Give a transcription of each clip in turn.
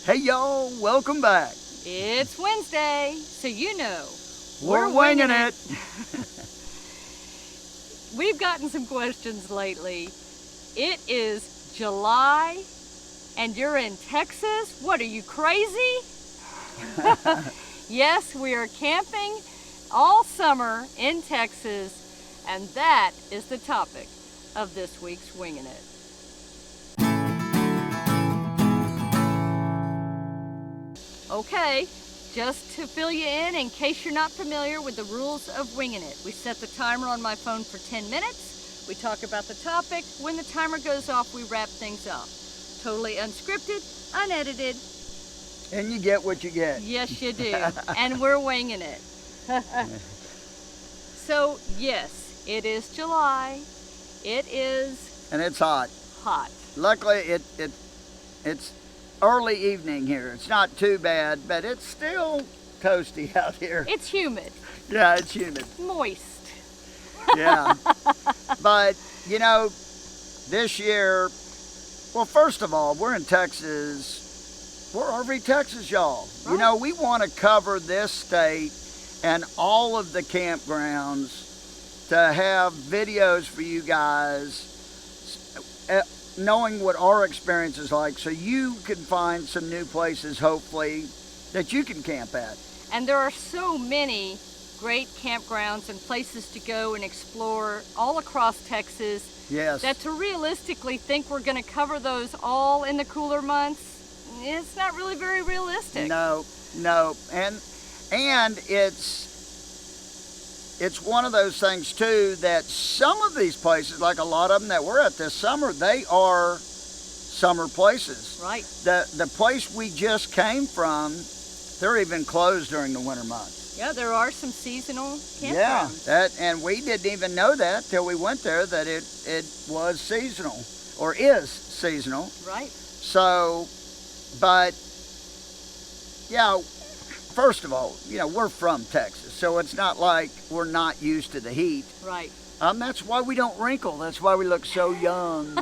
Hey y'all, welcome back. It's Wednesday, so you know We're winging it. We've gotten some questions lately. It is July and you're in Texas? What, are you crazy? Yes, we are camping all summer in Texas, and that is the topic of this week's Wingin' It. Okay, just to fill you in case you're not familiar with the rules of Wingin' It. We set the timer on my phone for 10 minutes. We talk about the topic. When the timer goes off, we wrap things up. Totally unscripted, unedited. And you get what you get. Yes, you do. And we're winging it. So, yes, it is July. It is And it's hot. hot. Luckily, it's early evening here. It's not too bad, but it's still toasty out here. It's humid. Yeah, it's humid. Moist. Yeah. But, you know, this year, well, first of all, we're in Texas. We're RV Texas, y'all. Right. You know, we want to cover this state and all of the campgrounds to have videos for you guys, knowing what our experience is like, so you can find some new places, hopefully, that you can camp at. And there are so many great campgrounds and places to go and explore all across Texas. Yes. That to realistically think we're going to cover those all in the cooler months, it's not really very realistic. No, and it's one of those things too that some of these places, like a lot of them that we're at this summer, they are summer places. Right. The place we just came from, they're even closed during the winter months. Yeah, there are some seasonal Yeah, campgrounds. and we didn't even know that till we went there, that it was seasonal, or is seasonal. Right. So, but, yeah, first of all, you know, we're from Texas, so it's not like we're not used to the heat. Right. That's why we don't wrinkle. That's why we look so young.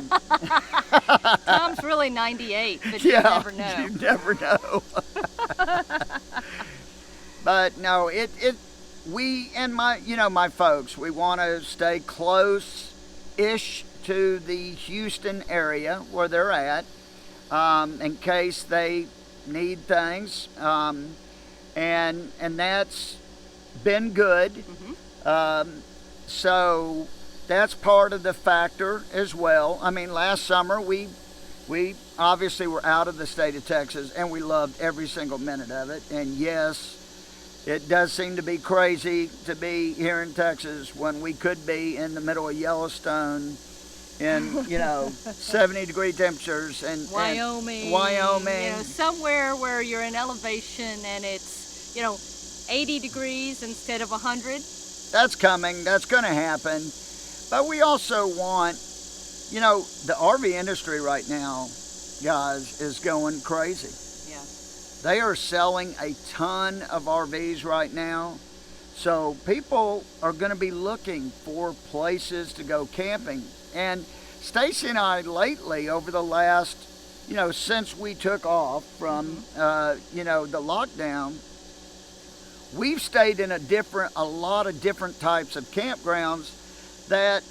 Tom's really 98, but Yeah, you never know. You never know. But no, we and my folks, we want to stay close-ish to the Houston area where they're at, in case they need things, and that's been good. Mm-hmm. So that's part of the factor as well. I mean, last summer we obviously were out of the state of Texas, and we loved every single minute of it. And yes, it does seem to be crazy to be here in Texas when we could be in the middle of Yellowstone in, 70-degree temperatures and Wyoming. You know, somewhere where you're in elevation and it's, 80 degrees instead of 100. That's coming. That's going to happen. But we also want, the RV industry right now, guys, is going crazy. Yeah. They are selling a ton of RVs right now. So people are going to be looking for places to go camping. And Stacy and I lately, over the last, since we took off from, the lockdown, we've stayed in a lot of different types of campgrounds that,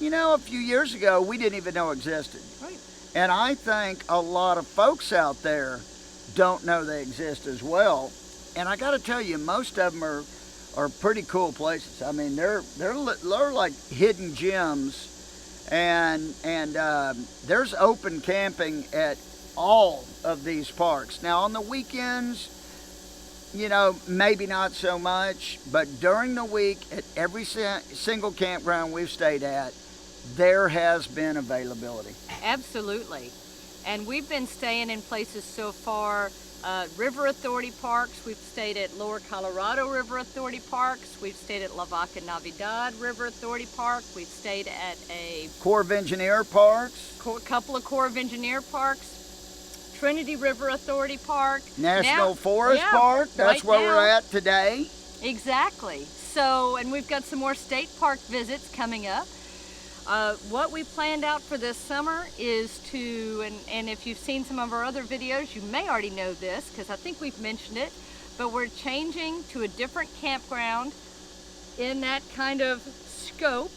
a few years ago we didn't even know existed. Right. And I think a lot of folks out there don't know they exist as well. And I got to tell you, most of them are pretty cool places. I mean, they're like hidden gems, and there's open camping at all of these parks. Now on the weekends, maybe not so much, but during the week at every single campground we've stayed at, there has been availability. Absolutely. And we've been staying in places so far, River Authority parks. We've stayed at Lower Colorado River Authority parks. We've stayed at La Vaca Navidad River Authority Park. We've stayed at a Corps of Engineer parks. Couple of Corps of Engineer parks. Trinity River Authority Park. National Forest Park. That's where we're at today. Exactly. So, and we've got some more state park visits coming up. What we planned out for this summer is to, and if you've seen some of our other videos, you may already know this because I think we've mentioned it, but we're changing to a different campground in that kind of scope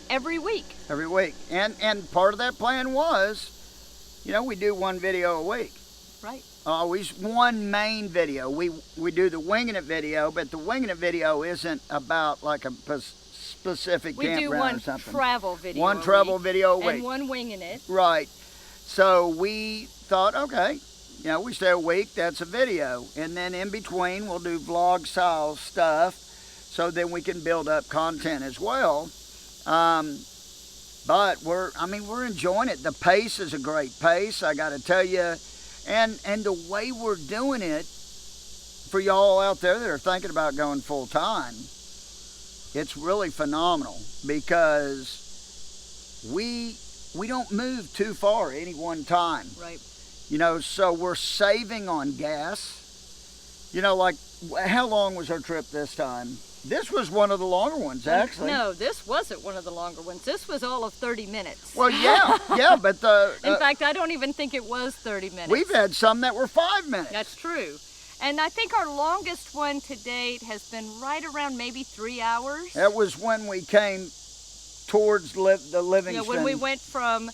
every week. Every week. And part of that plan was, you know, we do one video a week. Right. Always one main video. We do the Wingin It video, but the Wingin It video isn't about like a specific campground or something. We do one travel video. One travel video a week. And one Wingin It. Right. So we thought, okay, you know, we stay a week, that's a video. And then in between, we'll do vlog style stuff so then we can build up content as well. But we're enjoying it. The pace is a great pace, I got to tell you. And the way we're doing it, for y'all out there that are thinking about going full time, it's really phenomenal because we don't move too far any one time. Right. You know, so we're saving on gas. You know, like, how long was our trip this time? This was one of the longer ones, actually. No, this wasn't one of the longer ones. This was all of 30 minutes. Well, yeah, but the... In fact, I don't even think it was 30 minutes. We've had some that were 5 minutes. That's true. And I think our longest one to date has been right around maybe 3 hours. That was when we came towards the Livingston. Yeah, when we went from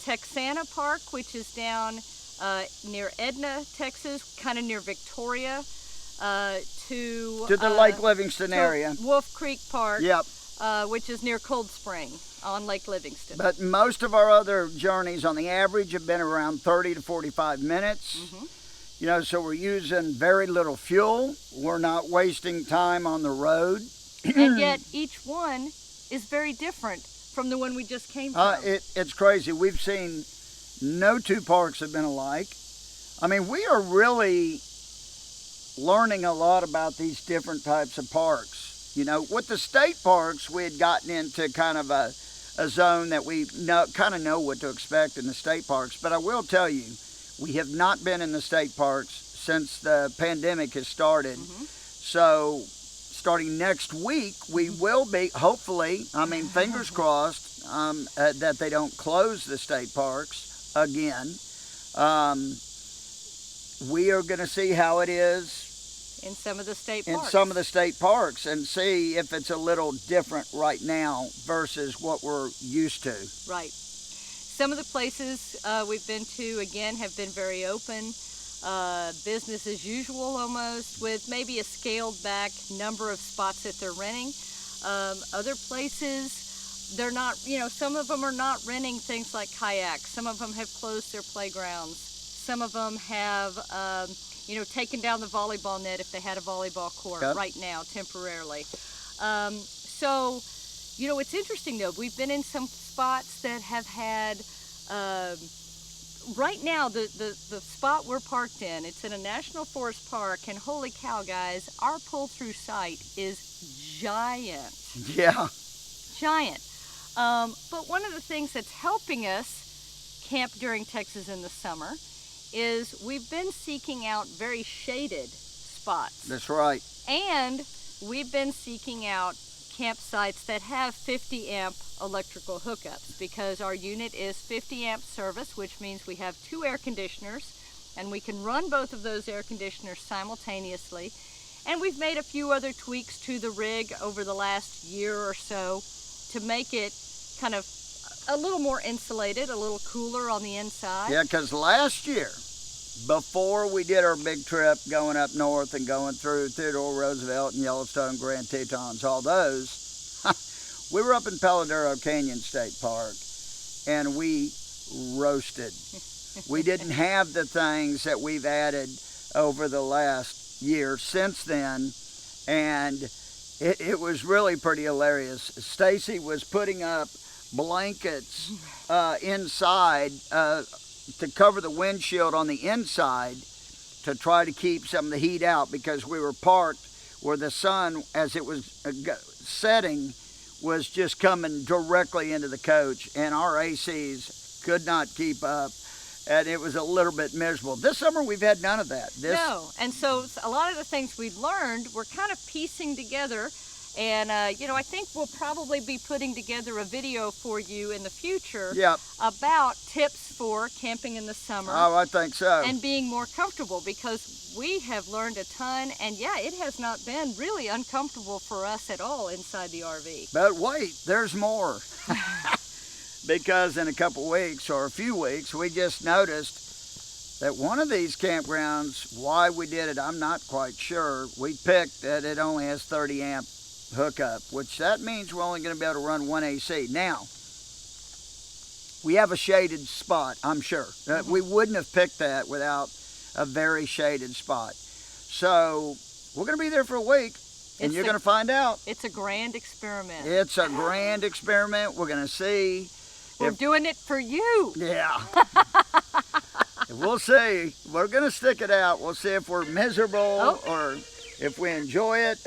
Texana Park, which is down near Edna, Texas, kind of near Victoria, to the Lake Livingston area. Wolf Creek Park, yep. Which is near Cold Spring on Lake Livingston. But most of our other journeys on the average have been around 30 to 45 minutes. Mm-hmm. You know, so we're using very little fuel. We're not wasting time on the road. And yet each one is very different from the one we just came from. It's crazy. We've seen no two parks have been alike. I mean, we are really learning a lot about these different types of parks. You know, with the state parks, we had gotten into kind of a zone that we kind of know what to expect in the state parks. But I will tell you, we have not been in the state parks since the pandemic has started. Mm-hmm. So starting next week, we will be, hopefully, I mean, fingers crossed, that they don't close the state parks again. We are going to see how it is in some of the state parks and see if it's a little different right now versus what we're used to. Right. Some of the places we've been to, again, have been very open, business as usual almost, with maybe a scaled back number of spots that they're renting. Other places, they're not, you know, some of them are not renting things like kayaks. Some of them have closed their playgrounds. Some of them have, you know, taken down the volleyball net if they had a volleyball court right now, temporarily. So, you know, it's interesting though. We've been in some spots that have had, right now, the spot we're parked in, it's in a national forest park, and holy cow, guys, our pull-through site is giant. Yeah. Giant. But one of the things that's helping us camp during Texas in the summer is we've been seeking out very shaded spots. That's right. And we've been seeking out campsites that have 50 amp electrical hookups, because our unit is 50 amp service, which means we have 2 air conditioners and we can run both of those air conditioners simultaneously. And we've made a few other tweaks to the rig over the last year or so to make it kind of a little more insulated, a little cooler on the inside. Yeah, because last year, before we did our big trip going up north and going through Theodore Roosevelt and Yellowstone, Grand Tetons, all those, we were up in Peladero Canyon State Park and we roasted. We didn't have the things that we've added over the last year since then, and it was really pretty hilarious. Stacy was putting up blankets inside to cover the windshield on the inside to try to keep some of the heat out, because we were parked where the sun, as it was setting, was just coming directly into the coach, and our ACs could not keep up, and it was a little bit miserable. This summer we've had none of that. No, and so a lot of the things we've learned, we're kind of piecing together, And, you know, I think we'll probably be putting together a video for you in the future Yep. about tips for camping in the summer. Oh, I think so. And being more comfortable, because we have learned a ton, and yeah, it has not been really uncomfortable for us at all inside the RV. But wait, there's more. Because in a couple weeks or a few weeks, we just noticed that one of these campgrounds, why we did it, I'm not quite sure. We picked that it only has 30 amp hookup, which that means we're only going to be able to run one AC. Now, we have a shaded spot, I'm sure. We wouldn't have picked that without a very shaded spot. So we're going to be there for a week, and you're going to find out. It's a grand experiment. It's a grand experiment. We're going to see. We're doing it for you. Yeah. We'll see. We're going to stick it out. We'll see if we're miserable or if we enjoy it.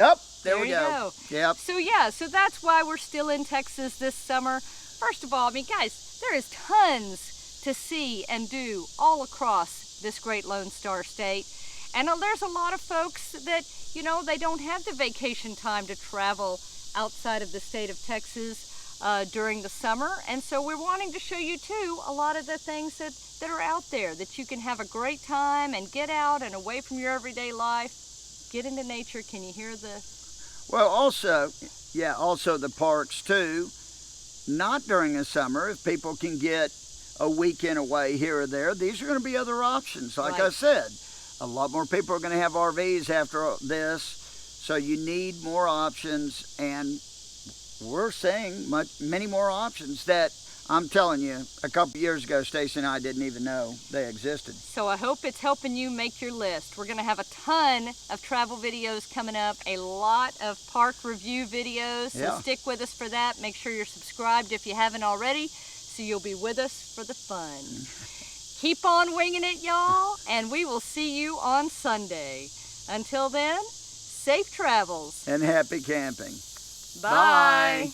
There we go. Yep. So yeah, so that's why we're still in Texas this summer. First of all, I mean, guys, there is tons to see and do all across this great Lone Star State. And there's a lot of folks that, you know, they don't have the vacation time to travel outside of the state of Texas during the summer. And so we're wanting to show you too a lot of the things that are out there that you can have a great time and get out and away from your everyday life. Get into nature. Can you hear the... Well, also the parks too. Not during the summer, if people can get a weekend away here or there, these are going to be other options. Like I said, a lot more people are going to have RVs after this, so you need more options, and we're seeing many more options that I'm telling you, a couple years ago, Stacy and I didn't even know they existed. So I hope it's helping you make your list. We're going to have a ton of travel videos coming up, a lot of park review videos, so stick with us for that. Make sure you're subscribed if you haven't already, so you'll be with us for the fun. Keep on winging it, y'all, and we will see you on Sunday. Until then, safe travels. And happy camping. Bye. Bye.